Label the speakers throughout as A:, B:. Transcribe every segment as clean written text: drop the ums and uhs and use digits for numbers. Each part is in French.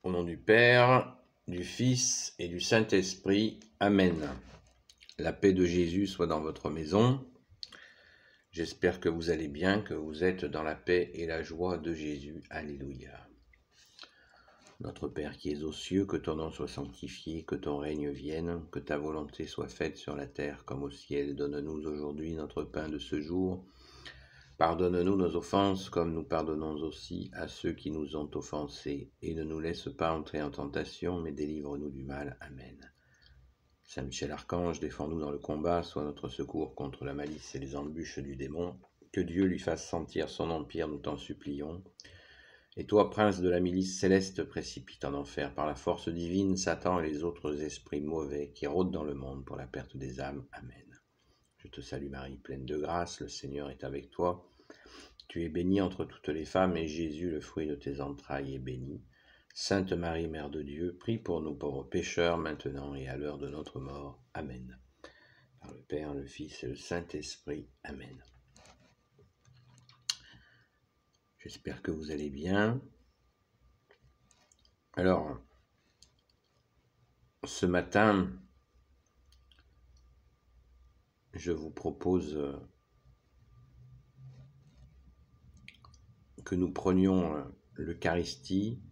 A: Au nom du Père, du Fils et du Saint-Esprit. Amen. La paix de Jésus soit dans votre maison. J'espère que vous allez bien, que vous êtes dans la paix et la joie de Jésus. Alléluia. Notre Père qui es aux cieux, que ton nom soit sanctifié, que ton règne vienne, que ta volonté soit faite sur la terre comme au ciel. Donne-nous aujourd'hui notre pain de ce jour. Pardonne-nous nos offenses, comme nous pardonnons aussi à ceux qui nous ont offensés. Et ne nous laisse pas entrer en tentation, mais délivre-nous du mal. Amen. Saint Michel Archange, défends-nous dans le combat, sois notre secours contre la malice et les embûches du démon. Que Dieu lui fasse sentir son empire, nous t'en supplions. Et toi, prince de la milice céleste, précipite en enfer par la force divine Satan et les autres esprits mauvais qui rôdent dans le monde pour la perte des âmes. Amen. Je te salue Marie, pleine de grâce, le Seigneur est avec toi. Tu es bénie entre toutes les femmes, et Jésus, le fruit de tes entrailles, est béni. Sainte Marie, Mère de Dieu, prie pour nous pauvres pécheurs, maintenant et à l'heure de notre mort. Amen. Par le Père, le Fils et le Saint-Esprit. Amen. J'espère que vous allez bien. Alors, ce matin, je vous propose que nous prenions l'Eucharistie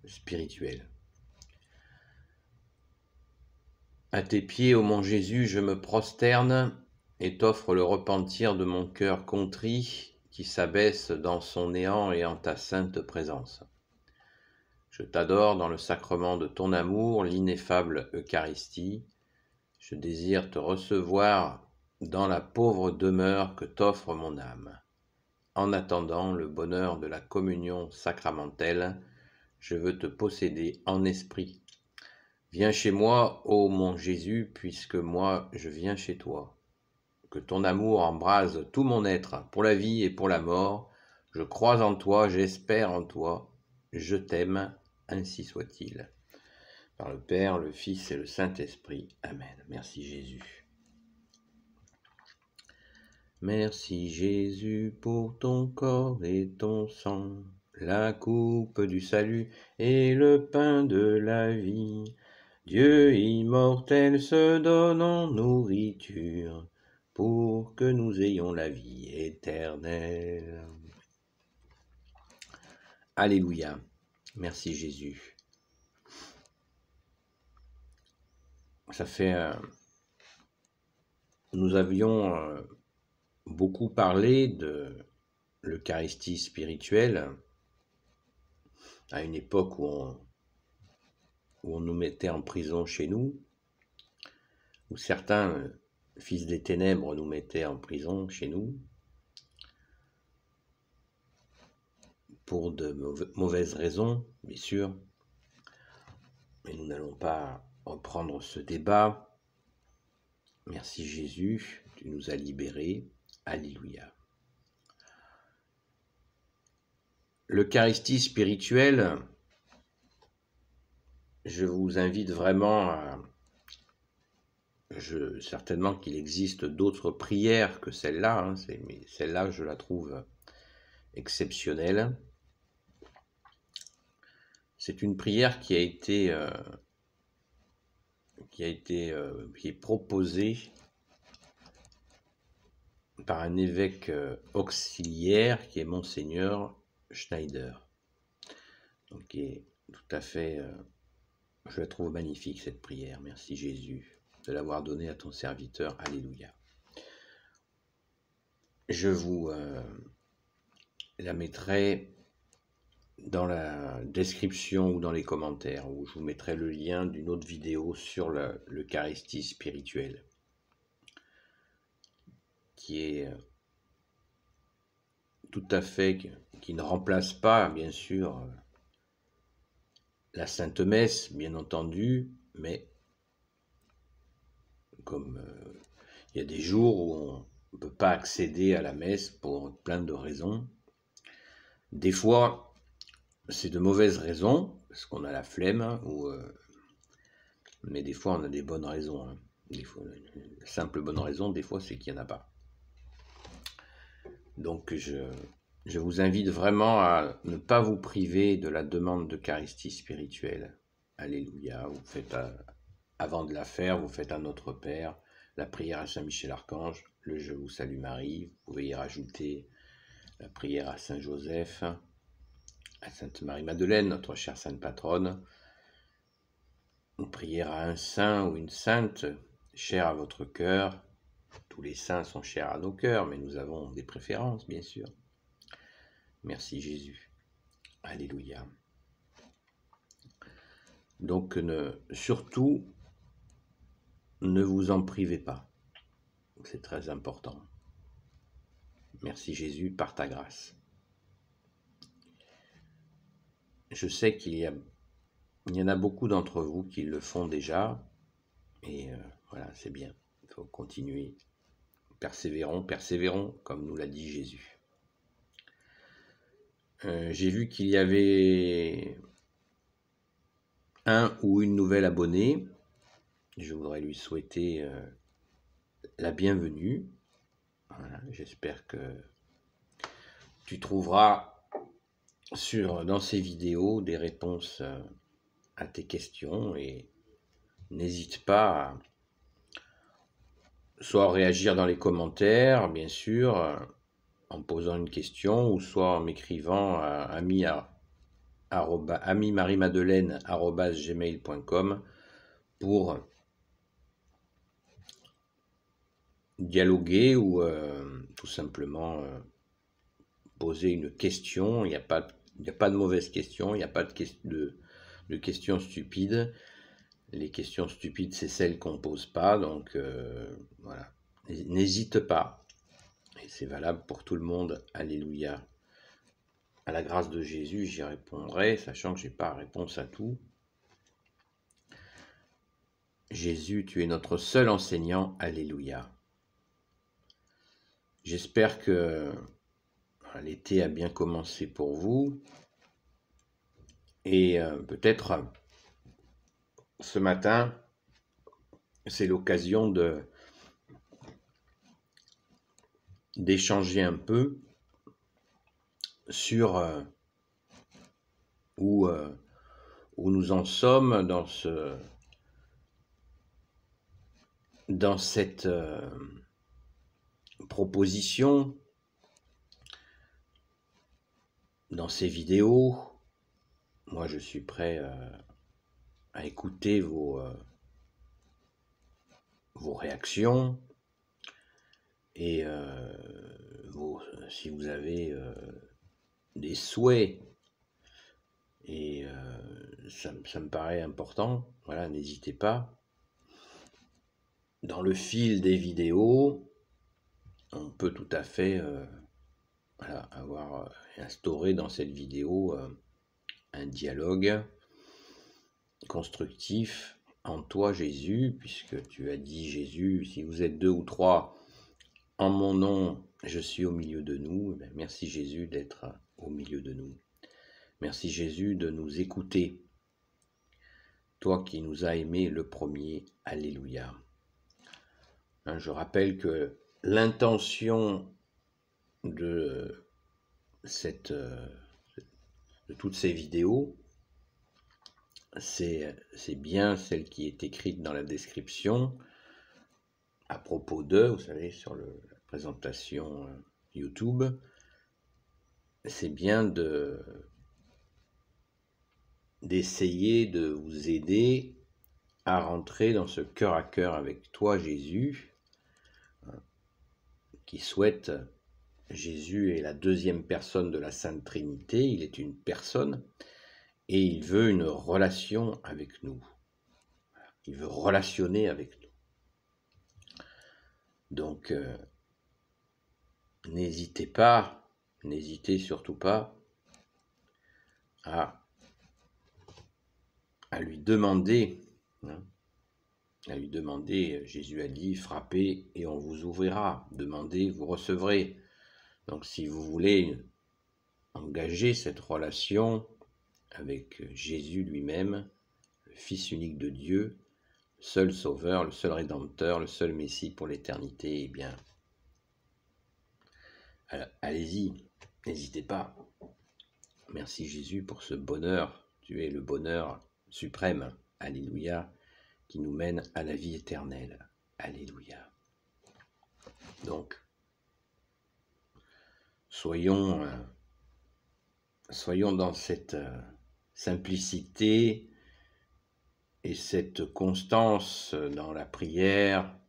A: spirituelle. À tes pieds, ô mon Jésus, je me prosterne et t'offre le repentir de mon cœur contrit qui s'abaisse dans son néant et en ta sainte présence. Je t'adore dans le sacrement de ton amour, l'ineffable Eucharistie. Je désire te recevoir dans la pauvre demeure que t'offre mon âme. En attendant le bonheur de la communion sacramentelle, je veux te posséder en esprit. Viens chez moi, ô mon Jésus, puisque moi je viens chez toi. Que ton amour embrase tout mon être, pour la vie et pour la mort. Je crois en toi, j'espère en toi, je t'aime, ainsi soit-il. Par le Père, le Fils et le Saint-Esprit. Amen. Merci Jésus. Merci Jésus pour ton corps et ton sang, la coupe du salut et le pain de la vie. Dieu immortel se donne en nourriture pour que nous ayons la vie éternelle. Alléluia. Merci Jésus. Ça fait... nous avions beaucoup parlé de l'Eucharistie spirituelle à une époque où on nous mettait en prison chez nous, où certains fils des ténèbres nous mettaient en prison chez nous, pour de mauvaises raisons, bien sûr. Mais nous n'allons pas reprendre ce débat. Merci Jésus, tu nous as libérés. Alléluia. L'Eucharistie spirituelle, je vous invite vraiment à... certainement qu'il existe d'autres prières que celle-là, mais celle-là, je la trouve exceptionnelle. C'est une prière qui est proposée par un évêque auxiliaire qui est Monseigneur Schneider. Donc, qui est tout à fait, je la trouve magnifique cette prière. Merci Jésus de l'avoir donnée à ton serviteur. Alléluia. Je vous la mettrai dans la description ou dans les commentaires, où je vous mettrai le lien d'une autre vidéo sur l'Eucharistie spirituelle, qui est tout à fait, qui ne remplace pas, bien sûr, la Sainte Messe, bien entendu, mais comme il y a des jours où on ne peut pas accéder à la messe pour plein de raisons, des fois, c'est de mauvaises raisons, parce qu'on a la flemme, mais des fois on a des bonnes raisons. Des fois, la simple bonne raison, des fois, c'est qu'il n'y en a pas. Donc je vous invite vraiment à ne pas vous priver de la demande d'Eucharistie spirituelle. Alléluia, vous faites avant de la faire, vous faites à Notre Père, la prière à Saint Michel Archange, le Je vous salue Marie, vous pouvez y rajouter la prière à Saint Joseph, à Sainte Marie-Madeleine, notre chère sainte patronne, une prière à un saint ou une sainte chère à votre cœur. Tous les saints sont chers à nos cœurs, mais nous avons des préférences, bien sûr. Merci Jésus. Alléluia. Donc surtout, ne vous en privez pas. C'est très important. Merci Jésus par ta grâce. Je sais qu'il y en a beaucoup d'entre vous qui le font déjà. Et voilà, c'est bien. Il faut continuer. Persévérons, comme nous l'a dit Jésus. J'ai vu qu'il y avait un ou une nouvelle abonnée. Je voudrais lui souhaiter la bienvenue. Voilà, j'espère que tu trouveras dans ces vidéos des réponses à tes questions et n'hésite pas à soit réagir dans les commentaires, bien sûr, en posant une question, ou soit en m'écrivant à ami-marie-madeleine@gmail.com pour dialoguer ou tout simplement poser une question. Il n'y a pas de mauvaise question, il n'y a pas de questions stupides. Les questions stupides, c'est celles qu'on ne pose pas, donc voilà. N'hésite pas, et c'est valable pour tout le monde. Alléluia. À la grâce de Jésus, j'y répondrai, sachant que je n'ai pas réponse à tout. Jésus, tu es notre seul enseignant. Alléluia. J'espère que l'été a bien commencé pour vous. Et peut-être ce matin, c'est l'occasion d'échanger un peu sur où nous en sommes dans cette proposition, dans ces vidéos. Moi, je suis prêt à écouter vos réactions et si vous avez des souhaits, et ça me paraît important. Voilà, n'hésitez pas. Dans le fil des vidéos, on peut tout à fait avoir instauré dans cette vidéo un dialogue constructif en toi, Jésus, puisque tu as dit, Jésus, si vous êtes 2 ou 3 en mon nom, je suis au milieu de nous. Merci Jésus d'être au milieu de nous. Merci Jésus de nous écouter. Toi qui nous as aimés le premier. Alléluia. Je rappelle que l'intention de toutes ces vidéos, c'est bien celle qui est écrite dans la description à propos vous savez, sur la présentation YouTube. C'est bien d'essayer de vous aider à rentrer dans ce cœur à cœur avec toi, Jésus, qui souhaite. Jésus est la deuxième personne de la Sainte Trinité, il est une personne et il veut une relation avec nous. Il veut relationner avec nous. Donc, n'hésitez surtout pas à lui demander. Jésus a dit, frappez et on vous ouvrira, demandez, vous recevrez. Donc si vous voulez engager cette relation avec Jésus lui-même, le Fils unique de Dieu, le seul Sauveur, le seul Rédempteur, le seul Messie pour l'éternité, eh bien, allez-y, N'hésitez pas. Merci Jésus pour ce bonheur. Tu es le bonheur suprême. Alléluia. Qui nous mène à la vie éternelle. Alléluia. Donc, soyons dans cette simplicité et cette constance dans la prière,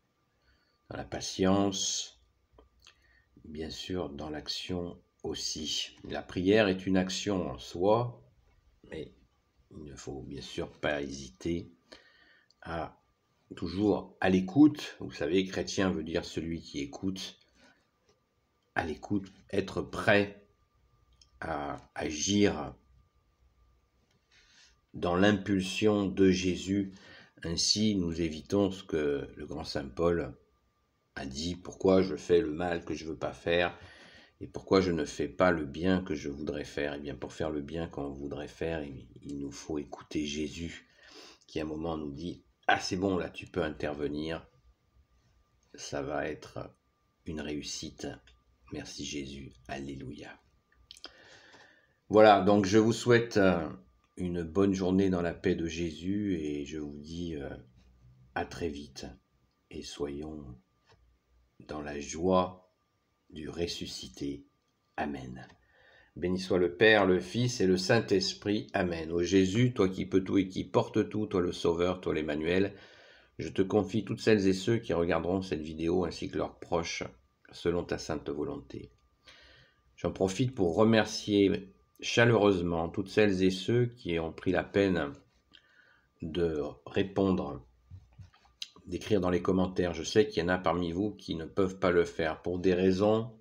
A: dans la patience, bien sûr dans l'action aussi. La prière est une action en soi, mais il ne faut bien sûr pas hésiter à toujours à l'écoute. Vous savez, chrétien veut dire celui qui écoute. À l'écoute, être prêt à agir dans l'impulsion de Jésus. Ainsi, nous évitons ce que le grand saint Paul a dit, pourquoi je fais le mal que je ne veux pas faire et pourquoi je ne fais pas le bien que je voudrais faire. Eh bien, pour faire le bien qu'on voudrait faire, il nous faut écouter Jésus, qui à un moment nous dit « Ah, c'est bon, là, tu peux intervenir, ça va être une réussite. Merci Jésus, alléluia. » Voilà, donc je vous souhaite une bonne journée dans la paix de Jésus et je vous dis à très vite et soyons dans la joie du ressuscité. Amen. Béni soit le Père, le Fils et le Saint-Esprit. Amen. Ô Jésus, toi qui peux tout et qui portes tout, toi le Sauveur, toi l'Emmanuel, je te confie toutes celles et ceux qui regarderont cette vidéo ainsi que leurs proches, selon ta sainte volonté. J'en profite pour remercier chaleureusement toutes celles et ceux qui ont pris la peine de répondre, d'écrire dans les commentaires. Je sais qu'il y en a parmi vous qui ne peuvent pas le faire pour des raisons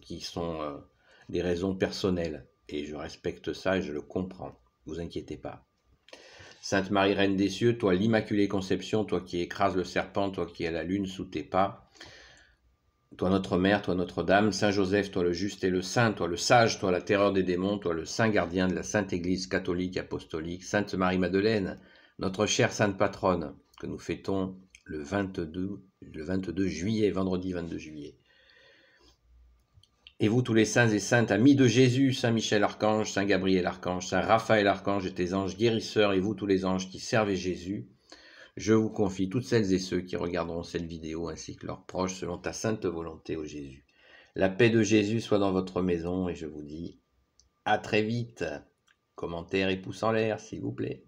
A: qui sont des raisons personnelles. Et je respecte ça et je le comprends. Ne vous inquiétez pas. Sainte Marie, Reine des cieux, toi l'Immaculée Conception, toi qui écrases le serpent, toi qui as la lune sous tes pas, toi notre Mère, toi Notre-Dame, Saint Joseph, toi le juste et le saint, toi le sage, toi la terreur des démons, toi le saint gardien de la Sainte Église catholique apostolique, Sainte Marie-Madeleine, notre chère Sainte Patronne, que nous fêtons le 22 juillet, vendredi 22 juillet. Et vous tous les saints et saintes, amis de Jésus, Saint Michel Archange, Saint Gabriel Archange, Saint Raphaël Archange et tes anges guérisseurs, et vous tous les anges qui servez Jésus, je vous confie toutes celles et ceux qui regarderont cette vidéo ainsi que leurs proches selon ta sainte volonté, ô Jésus. La paix de Jésus soit dans votre maison et je vous dis à très vite. Commentaires et pouces en l'air, s'il vous plaît.